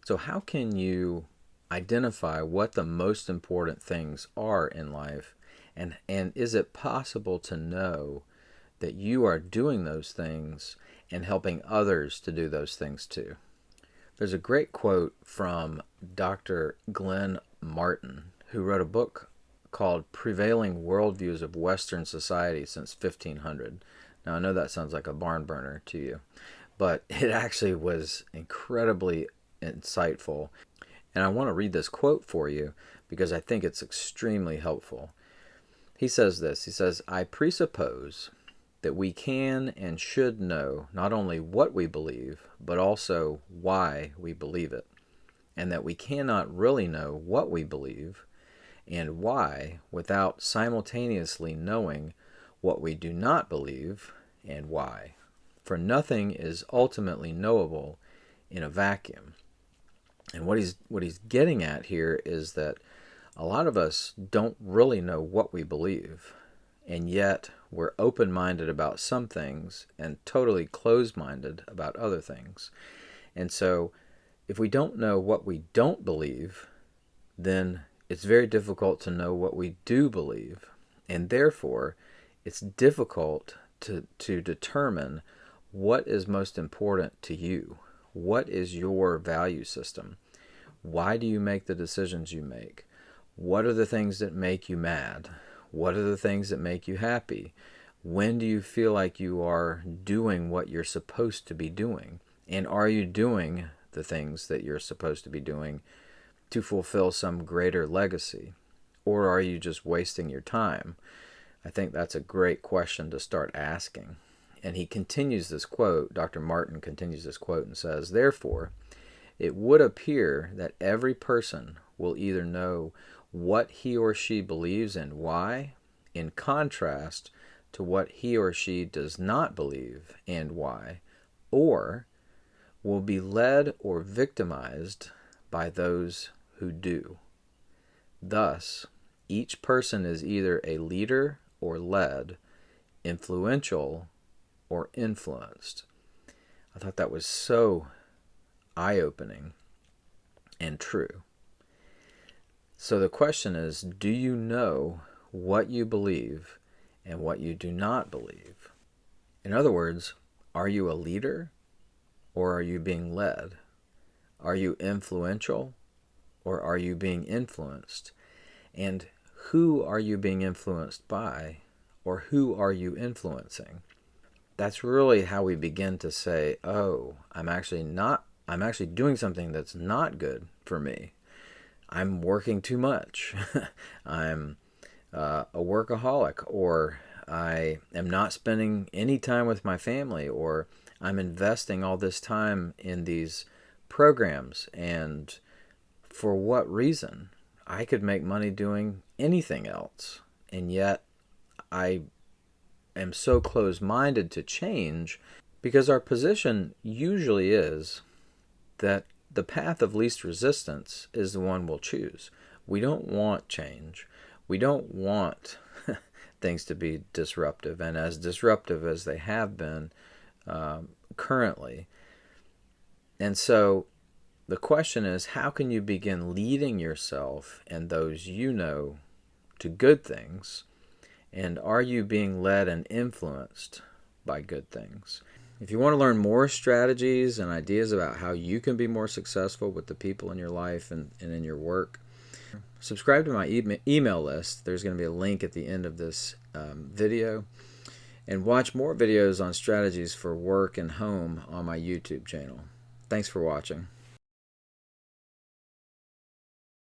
So how can you identify what the most important things are in life, and is it possible to know that you are doing those things and helping others to do those things too? There's a great quote from Dr. Glenn Martin, who wrote a book called Prevailing Worldviews of Western Society Since 1500. Now, I know that sounds like a barn burner to you, but it actually was incredibly insightful. And I want to read this quote for you because I think it's extremely helpful. He says this, he says, "I presuppose that we can and should know not only what we believe, but also why we believe it, and that we cannot really know what we believe and why without simultaneously knowing what we do not believe and why. For nothing is ultimately knowable in a vacuum." And what he's getting at here is that a lot of us don't really know what we believe, and yet we're open-minded about some things and totally closed-minded about other things. And so if we don't know what we don't believe, then it's very difficult to know what we do believe. And therefore, it's difficult to determine what is most important to you. What is your value system? Why do you make the decisions you make? What are the things that make you mad? What are the things that make you happy? When do you feel like you are doing what you're supposed to be doing? And are you doing the things that you're supposed to be doing to fulfill some greater legacy? Or are you just wasting your time? I think that's a great question to start asking. And he continues this quote, Dr. Martin continues this quote and says, "Therefore, it would appear that every person will either know what he or she believes and why, in contrast to what he or she does not believe and why, or will be led or victimized by those who do. Thus, each person is either a leader or led, influential or influenced." I thought that was so eye-opening and true. So the question is, do you know what you believe and what you do not believe? In other words, are you a leader or are you being led? Are you influential or are you being influenced? And who are you being influenced by, or who are you influencing? That's really how we begin to say, oh, I'm actually doing something that's not good for me. I'm working too much. I'm a workaholic, or I am not spending any time with my family, or I'm investing all this time in these programs, and for what reason? I could make money doing anything else, and yet I am so closed-minded to change, because our position usually is that the path of least resistance is the one we'll choose. We don't want change. We don't want things to be disruptive, and as disruptive as they have been currently. And so the question is, how can you begin leading yourself and those you know to good things? And are you being led and influenced by good things? If you want to learn more strategies and ideas about how you can be more successful with the people in your life and in your work, subscribe to my email list. There's going to be a link at the end of this video. And watch more videos on strategies for work and home on my YouTube channel. Thanks for watching.